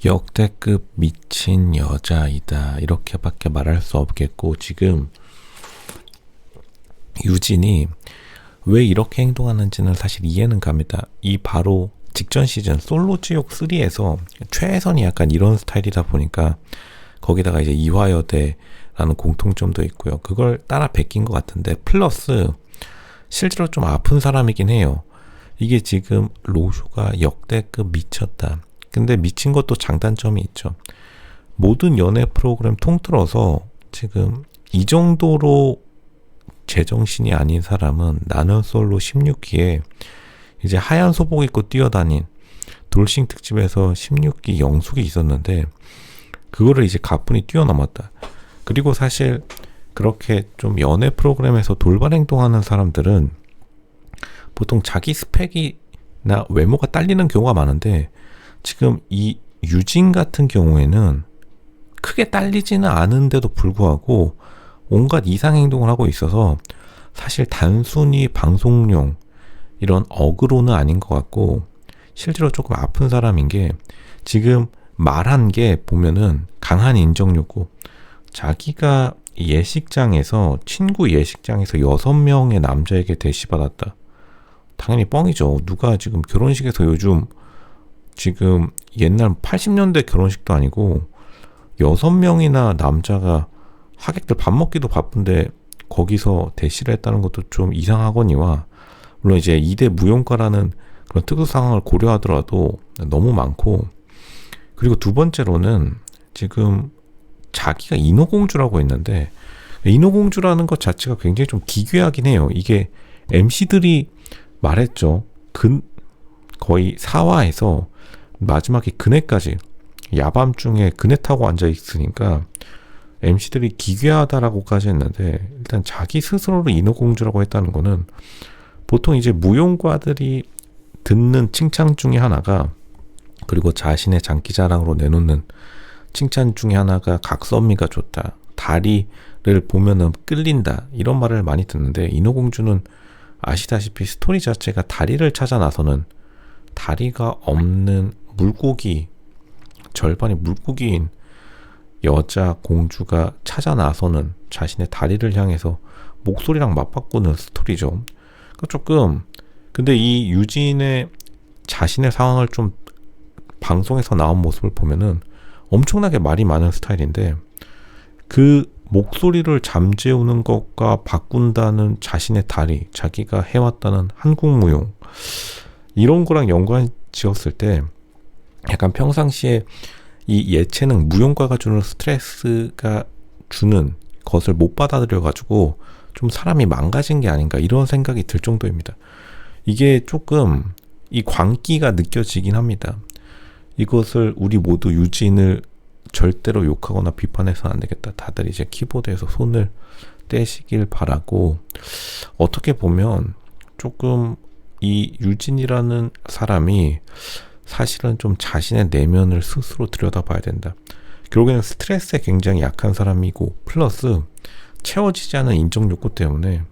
역대급 미친 여자이다 이렇게밖에 말할 수 없겠고, 지금 유진이 왜 이렇게 행동하는지는 사실 이해는 갑니다. 이 바로 직전 시즌 솔로지옥 3에서 최혜선이 약간 이런 스타일이다 보니까 거기다가 이제 이화여대라는 공통점도 있고요. 그걸 따라 베낀 것 같은데, 플러스 실제로 좀 아픈 사람이긴 해요. 이게 지금 로쇼가 역대급 미쳤다. 근데 미친 것도 장단점이 있죠. 모든 연애 프로그램 통틀어서 지금 이 정도로 제정신이 아닌 사람은 나는 솔로 16기에 이제 하얀 소복 입고 뛰어다닌 돌싱 특집에서 16기 영숙이 있었는데, 그거를 이제 가뿐히 뛰어넘었다. 그리고 사실 그렇게 좀 연애 프로그램에서 돌발 행동하는 사람들은 보통 자기 스펙이나 외모가 딸리는 경우가 많은데, 지금 이 유진 같은 경우에는 크게 딸리지는 않은데도 불구하고 온갖 이상 행동을 하고 있어서 사실 단순히 방송용 이런 어그로는 아닌 것 같고, 실제로 조금 아픈 사람인 게, 지금 말한 게 보면은 강한 인정 욕구. 자기가 예식장에서, 친구 예식장에서 6명의 남자에게 대시받았다. 당연히 뻥이죠. 누가 지금 결혼식에서, 요즘 지금 옛날 80년대 결혼식도 아니고 6명이나 남자가, 하객들 밥 먹기도 바쁜데 거기서 대시를 했다는 것도 좀 이상하거니와, 물론 이제 이대 무용과라는 그런 특수 상황을 고려하더라도 너무 많고, 그리고 두 번째로는 지금 자기가 인어공주라고 했는데, 인어공주라는 것 자체가 굉장히 좀 기괴하긴 해요. 이게 MC들이 말했죠. 거의 4화에서 마지막에 그네까지, 야밤중에 그네 타고 앉아 있으니까 MC들이 기괴하다라고까지 했는데, 일단 자기 스스로를 인어공주라고 했다는 거는, 보통 이제 무용과들이 듣는 칭찬 중에 하나가, 그리고 자신의 장기자랑으로 내놓는 칭찬 중에 하나가 각선미가 좋다, 다리를 보면은 끌린다, 이런 말을 많이 듣는데, 인어공주는 아시다시피 스토리 자체가 다리를 찾아 나서는, 다리가 없는 물고기, 절반이 물고기인 여자 공주가 찾아 나서는, 자신의 다리를 향해서 목소리랑 맞바꾸는 스토리죠. 조금, 근데 이 유진의 자신의 상황을 좀 방송에서 나온 모습을 보면은 엄청나게 말이 많은 스타일인데, 그 목소리를 잠재우는 것과 바꾼다는 자신의 다리, 자기가 해왔다는 한국무용, 이런 거랑 연관 지었을 때 약간 평상시에 이 예체능 무용과가 주는 스트레스가 주는 것을 못 받아들여가지고 좀 사람이 망가진 게 아닌가, 이런 생각이 들 정도입니다. 이게 조금 이 광기가 느껴지긴 합니다. 이것을 우리 모두 유진을 절대로 욕하거나 비판해서는 안 되겠다. 다들 이제 키보드에서 손을 떼시길 바라고, 어떻게 보면 조금 이 유진이라는 사람이 사실은 좀 자신의 내면을 스스로 들여다봐야 된다. 결국에는 스트레스에 굉장히 약한 사람이고, 플러스 채워지지 않은 인정 욕구 때문에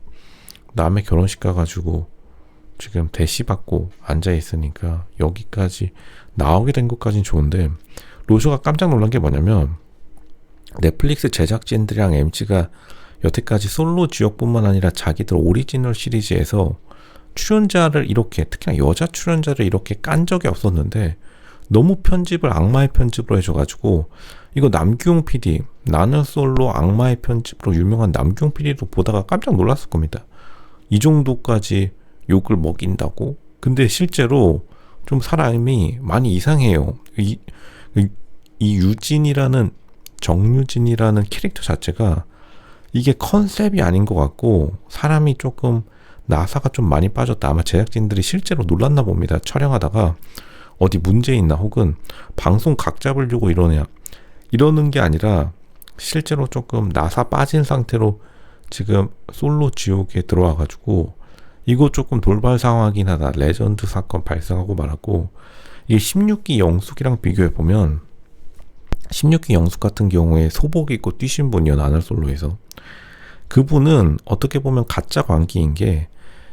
남의 결혼식 가가지고 지금 대시받고 앉아있으니까 여기까지 나오게 된 것까진 좋은데, 로쇼가 깜짝 놀란 게 뭐냐면, 넷플릭스 제작진들이랑 MC가 여태까지 솔로 지옥뿐만 아니라 자기들 오리지널 시리즈에서 출연자를 이렇게, 특히나 여자 출연자를 이렇게 깐 적이 없었는데, 너무 편집을 악마의 편집으로 해줘가지고, 이거 남규용 PD, 나는 솔로 악마의 편집으로 유명한 남규용 PD도 보다가 깜짝 놀랐을 겁니다. 이 정도까지 욕을 먹인다고? 근데 실제로 좀 사람이 많이 이상해요. 이 유진이라는, 정유진이라는 캐릭터 자체가 이게 컨셉이 아닌 것 같고, 사람이 조금 나사가 좀 많이 빠졌다. 아마 제작진들이 실제로 놀랐나 봅니다. 촬영하다가 어디 문제 있나, 혹은 방송 각 잡으려고 이러는 게 아니라 실제로 조금 나사 빠진 상태로 지금 솔로 지옥에 들어와가지고, 이거 조금 돌발 상황이긴 하다. 레전드 사건 발생하고 말았고, 이게 16기 영숙이랑 비교해보면, 16기 영숙 같은 경우에 소복 입고 뛰신 분이요, 나는 솔로에서. 그분은 어떻게 보면 가짜 광기인 게,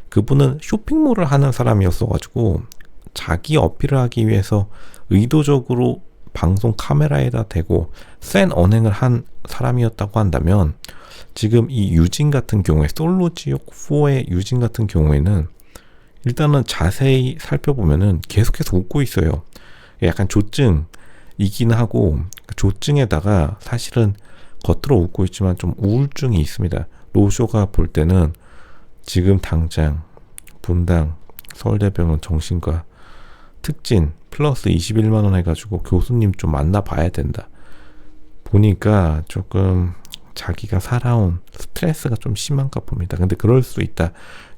그분은 쇼핑몰을 하는 사람이었어가지고 자기 어필을 하기 위해서 의도적으로 방송 카메라에다 대고 센 언행을 한 사람이었다고 한다면 지금 이 유진 같은 경우에 솔로 지옥 4의 유진 같은 경우에는 일단은 자세히 살펴보면은 계속해서 웃고 있어요. 약간 조증이긴 하고 조증에다가 사실은 겉으로 웃고 있지만 좀 우울증이 있습니다. 로쇼가 볼 때는 지금 당장 분당 서울대병원 정신과 특진 플러스 21만원 해가지고 교수님 좀 만나봐야 된다. 보니까 조금 자기가 살아온 스트레스가 좀 심한가 봅니다. 근데 그럴 수 있다.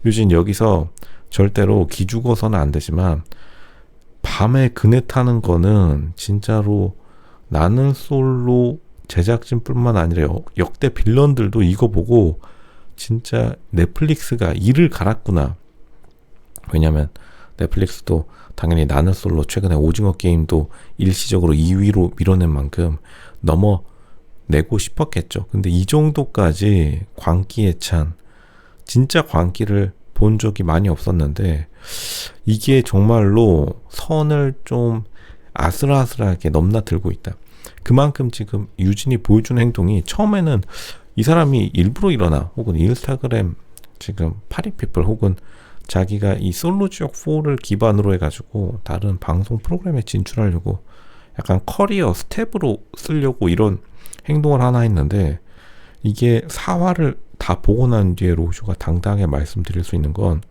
유진 여기서 절대로 기죽어서는 안 되지만 밤에 그네 타는 거는 진짜로 나는 솔로 제작진뿐만 아니라 역대 빌런들도 이거 보고 진짜 넷플릭스가 이를 갈았구나. 왜냐면 넷플릭스도 당연히 나는 솔로 최근에 오징어 게임도 일시적으로 2위로 밀어낸 만큼 넘어내고 싶었겠죠. 근데 이 정도까지 광기에 찬 진짜 광기를 본 적이 많이 없었는데 이게 정말로 선을 좀 아슬아슬하게 넘나들고 있다. 그만큼 지금 유진이 보여주는 행동이 처음에는 이 사람이 일부러 일어나 혹은 인스타그램 지금 파리피플 혹은 자기가 이 솔로 지옥 4를 기반으로 해가지고 다른 방송 프로그램에 진출하려고 약간 커리어 스텝으로 쓰려고 이런 행동을 하나 했는데 이게 사활을 다 보고 난 뒤에 로쇼가 당당하게 말씀드릴 수 있는 건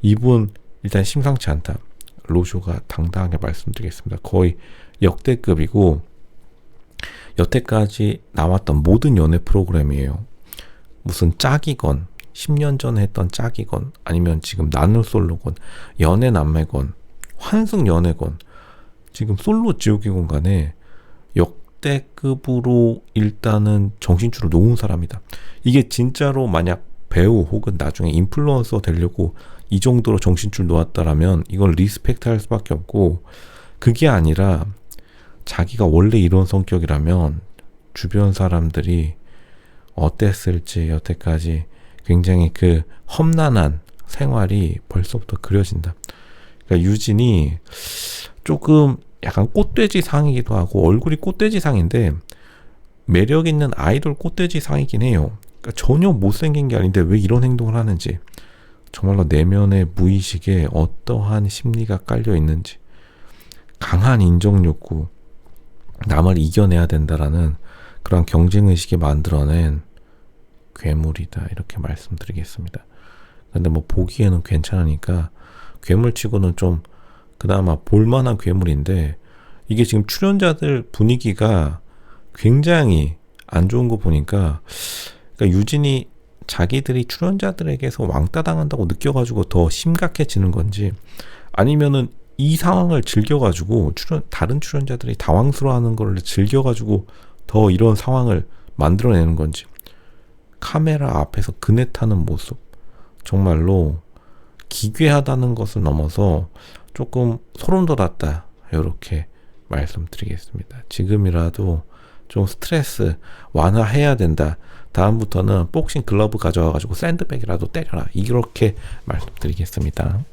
이분 일단 심상치 않다. 로쇼가 당당하게 말씀드리겠습니다. 거의 역대급이고 여태까지 나왔던 모든 연애 프로그램이에요. 무슨 짝이건 10년 전에 했던 짝이건 아니면 지금 나는 솔로건 연애 남매건 환승 연애건 지금 솔로 지옥이건 간에 역대급으로 일단은 정신줄을 놓은 사람이다. 이게 진짜로 만약 배우 혹은 나중에 인플루언서 되려고 이 정도로 정신줄 놓았다라면 이건 리스펙트 할 수밖에 없고 그게 아니라 자기가 원래 이런 성격이라면 주변 사람들이 어땠을지 여태까지 굉장히 그 험난한 생활이 벌써부터 그려진다. 그러니까 유진이 조금 약간 꽃돼지 상이기도 하고 얼굴이 꽃돼지 상인데 매력 있는 아이돌 꽃돼지 상이긴 해요. 그러니까 전혀 못생긴 게 아닌데 왜 이런 행동을 하는지 정말로 내면의 무의식에 어떠한 심리가 깔려 있는지 강한 인정 욕구 남을 이겨내야 된다라는 그런 경쟁의식이 만들어낸 괴물이다 이렇게 말씀드리겠습니다. 근데 뭐 보기에는 괜찮으니까 괴물치고는 좀 그나마 볼만한 괴물인데 이게 지금 출연자들 분위기가 굉장히 안 좋은 거 보니까 그러니까 유진이 자기들이 출연자들에게서 왕따 당한다고 느껴가지고 더 심각해지는 건지 아니면은 이 상황을 즐겨가지고 다른 출연자들이 당황스러워하는 걸 즐겨가지고 더 이런 상황을 만들어내는 건지 카메라 앞에서 그네 타는 모습 정말로 기괴하다는 것을 넘어서 조금 소름 돋았다 이렇게 말씀드리겠습니다. 지금이라도 좀 스트레스 완화해야 된다. 다음부터는 복싱 글러브 가져와가지고 샌드백이라도 때려라. 이렇게 말씀드리겠습니다.